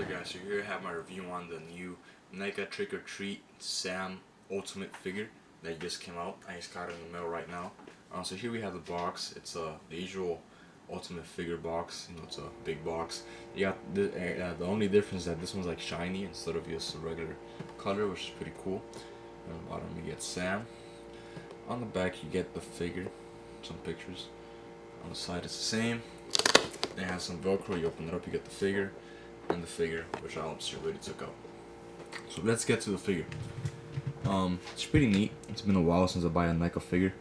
other guys, so here I have my review on the new Neca Trick or Treat Sam Ultimate figure that just came out. I just got it in the mail right now. So here we have the box. It's the usual Ultimate figure box. You know, it's a big box. You got the only difference is that this one's like shiny instead of just a regular color, which is pretty cool. On the bottom you get Sam. On the back you get the figure, some pictures. On the side it's the same. It has some Velcro. You open it up, you get the figure and the figure, which I already took out. So let's get to the figure. It's pretty neat. It's been a while since I buy a Neca figure.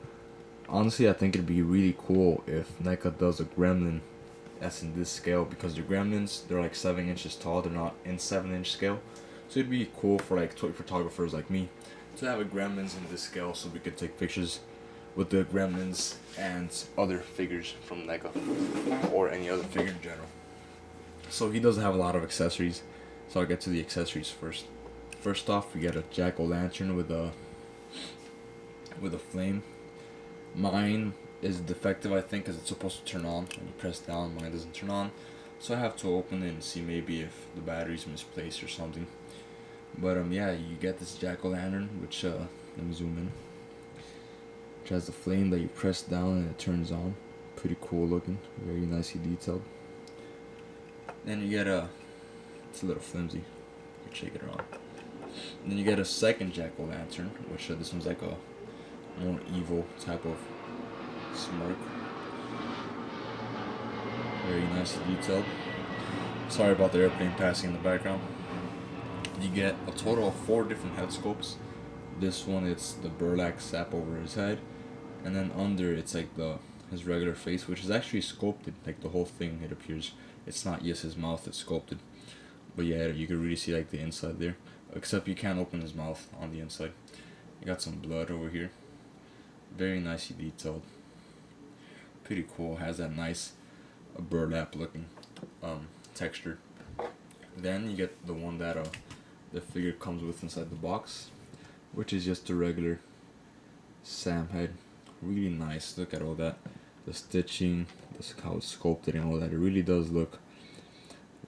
Honestly, I think it'd be really cool if Neca does a gremlin that's in this scale, because the gremlins, they're like 7 inches tall. They're not in 7-inch scale. So it'd be cool for like toy photographers like me to have a gremlins in this scale, so we could take pictures with the gremlins and other figures from Neca or any other figure in general. So he does have a lot of accessories, so I'll get to the accessories first. First off, we get a jack-o'-lantern with a flame. Mine is defective, I think, because it's supposed to turn on. When you press down, mine doesn't turn on, so I have to open it and see maybe if the battery's misplaced or something. But yeah, you get this jack-o'-lantern, which let me zoom in, which has the flame that you press down and it turns on. Pretty cool looking, very nicely detailed. Then you get it's a little flimsy, you can shake it around. And then you get a second jack-o'-lantern, which this one's like a more evil type of smirk. Very nicely detailed. Sorry about the airplane passing in the background. You get a total of 4 different head sculpts. This one, it's the burlap sap over his head, and then under it's like his regular face, which is actually sculpted, like the whole thing. It appears it's not just his mouth that's sculpted, but yeah, you can really see like the inside there, except you can't open his mouth on the inside. You got some blood over here, very nicely detailed, pretty cool. Has that nice burlap looking texture. Then you get the one that the figure comes with inside the box, which is just a regular Sam head. Really nice. Look at all that, the stitching, how it's sculpted and all that. It really does look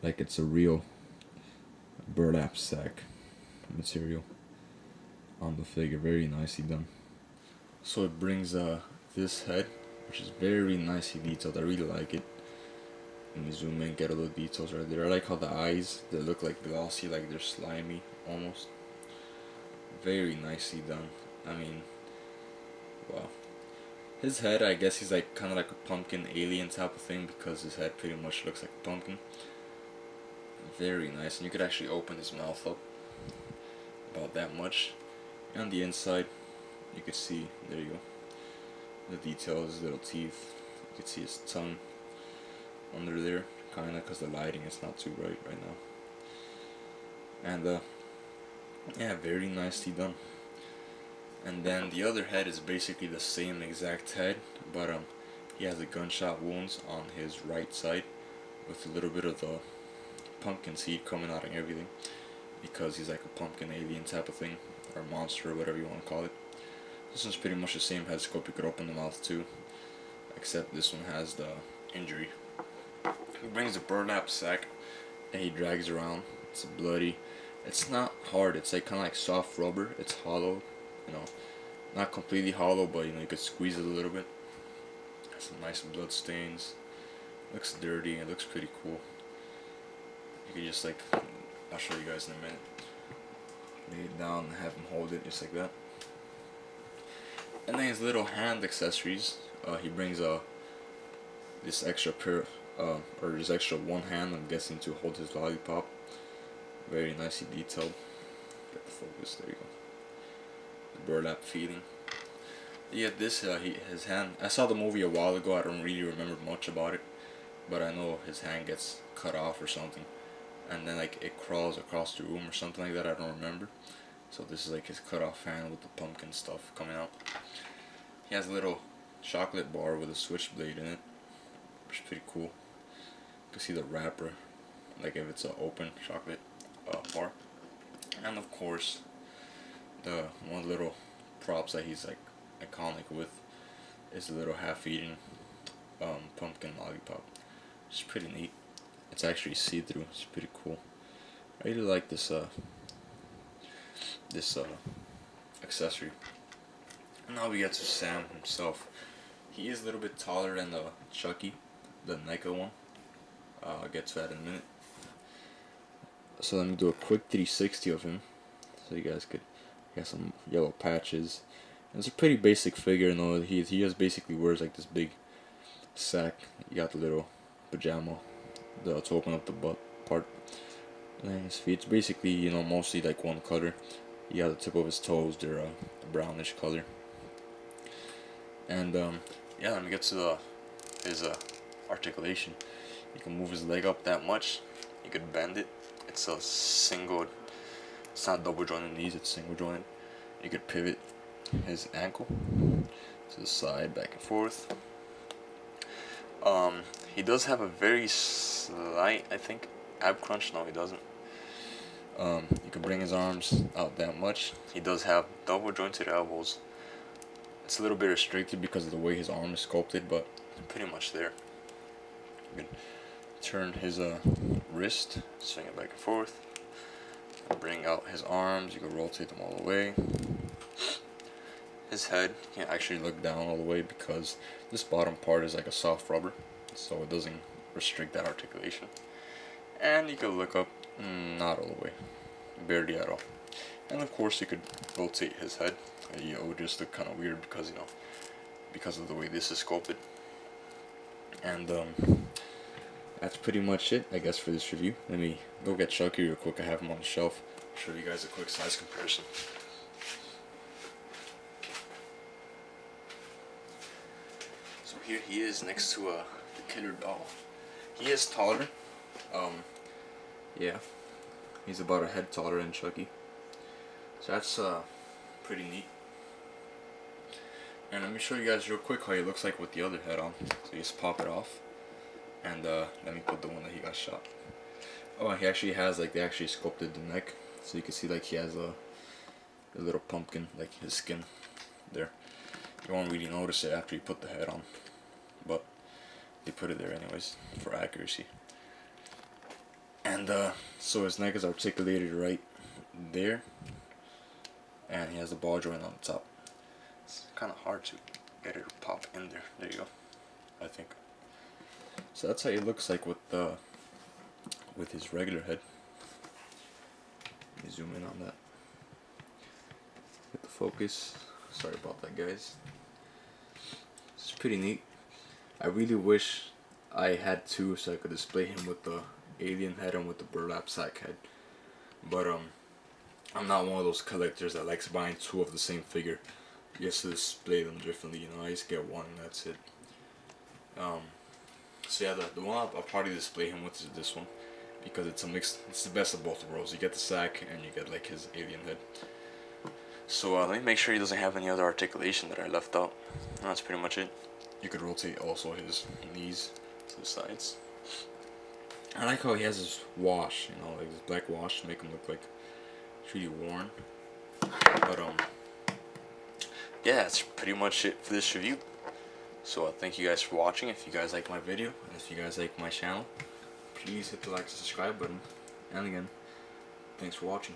like it's a real burlap sack material on the figure. Very nicely done. So it brings this head, which is very nicely detailed. I really like it. Let me zoom in, get all the details right there. I like how the eyes, they look like glossy, like they're slimy almost. Very nicely done. I mean, wow. His head, I guess he's like kind of like a pumpkin alien type of thing, because his head pretty much looks like a pumpkin. Very nice, and you could actually open his mouth up about that much. And on the inside, you could see, there you go, the details, his little teeth. You could see his tongue under there, kinda, because the lighting is not too bright right now. And yeah, very nicely done. And then the other head is basically the same exact head, but he has a gunshot wounds on his right side, with a little bit of the pumpkin seed coming out and everything, because he's like a pumpkin alien type of thing, or monster, or whatever you want to call it. This one's pretty much the same head sculpt. You could open the mouth too, except this one has the injury. He brings a burlap sack that he drags around. It's bloody. It's not hard. It's like kind of like soft rubber. It's hollow. You know, not completely hollow, but you know, you could squeeze it a little bit. Some nice blood stains. Looks dirty. It looks pretty cool. You could just like, I'll show you guys in a minute. Lay it down and have him hold it just like that. And then his little hand accessories. He brings this extra pair, or this extra one hand, I'm guessing, to hold his lollipop. Very nicely detailed. Get the focus. There you go. The burlap feeling. Yeah, this his hand. I saw the movie a while ago. I don't really remember much about it, but I know his hand gets cut off or something, and then like it crawls across the room or something like that. I don't remember. So this is like his cut off hand with the pumpkin stuff coming out. He has a little chocolate bar with a switchblade in it, which is pretty cool. You can see the wrapper, like if it's an open chocolate bar. And of course, the one little props that he's like iconic with is a little half-eaten pumpkin lollipop. It's pretty neat. It's actually see-through. It's pretty cool. I really like this accessory. And now we get to Sam himself. He is a little bit taller than the Chucky, the Neca one. I'll get to that in a minute. So let me do a quick 360 of him, so you guys could get some yellow patches. And it's a pretty basic figure, you know. He just basically wears like this big sack. You got the little pajama to open up the butt part. And his feet, it's basically, you know, mostly like one color. You got the tip of his toes, they're a brownish color. And yeah, let me get to his articulation. You can move his leg up that much. You could bend it. It's a single. It's not double jointed knees. It's single jointed. You could pivot his ankle to the side, back and forth. He does have a very slight, I think, ab crunch. No, he doesn't. You can bring his arms out that much. He does have double jointed elbows. It's a little bit restricted because of the way his arm is sculpted, but pretty much there. You can turn his wrist, swing it back and forth, bring out his arms. You can rotate them all the way. His head, you can actually look down all the way because this bottom part is like a soft rubber, so it doesn't restrict that articulation. And you can look up, not all the way, barely at all. And of course you could rotate his head. It would just look kind of weird because, you know, because of the way this is sculpted. And that's pretty much it, I guess, for this review. Let me go get Chucky real quick. I have him on the shelf. Show you guys a quick size comparison. So here he is next to the killer doll. He is taller. Yeah, he's about a head taller than Chucky. So that's pretty neat. And let me show you guys real quick how he looks like with the other head on. So you just pop it off, and let me put the one that he got shot. Oh, he actually has, like, they actually sculpted the neck, so you can see like he has a little pumpkin, like his skin there. You won't really notice it after you put the head on, but they put it there anyways for accuracy. And so his neck is articulated right there, and he has the ball joint on the top. It's kind of hard to get it to pop in there. There you go, I think. So that's how he looks like with his regular head. Let me zoom in on that. Get the focus. Sorry about that, guys. It's pretty neat. I really wish I had two so I could display him with the alien head and with the burlap sack head. But I'm not one of those collectors that likes buying two of the same figure just to display them differently. You know, I just get one and that's it. So yeah, the one I'll probably display him with is this one, because it's a mix. It's the best of both worlds. You get the sack and you get like his alien head. So let me make sure he doesn't have any other articulation that I left out. That's pretty much it. You could rotate also his knees to the sides. I like how he has his wash, you know, like this black wash to make him look like it's really worn. But yeah, that's pretty much it for this review. So thank you guys for watching. If you guys like my video, and if you guys like my channel, please hit the like and subscribe button. And again, thanks for watching.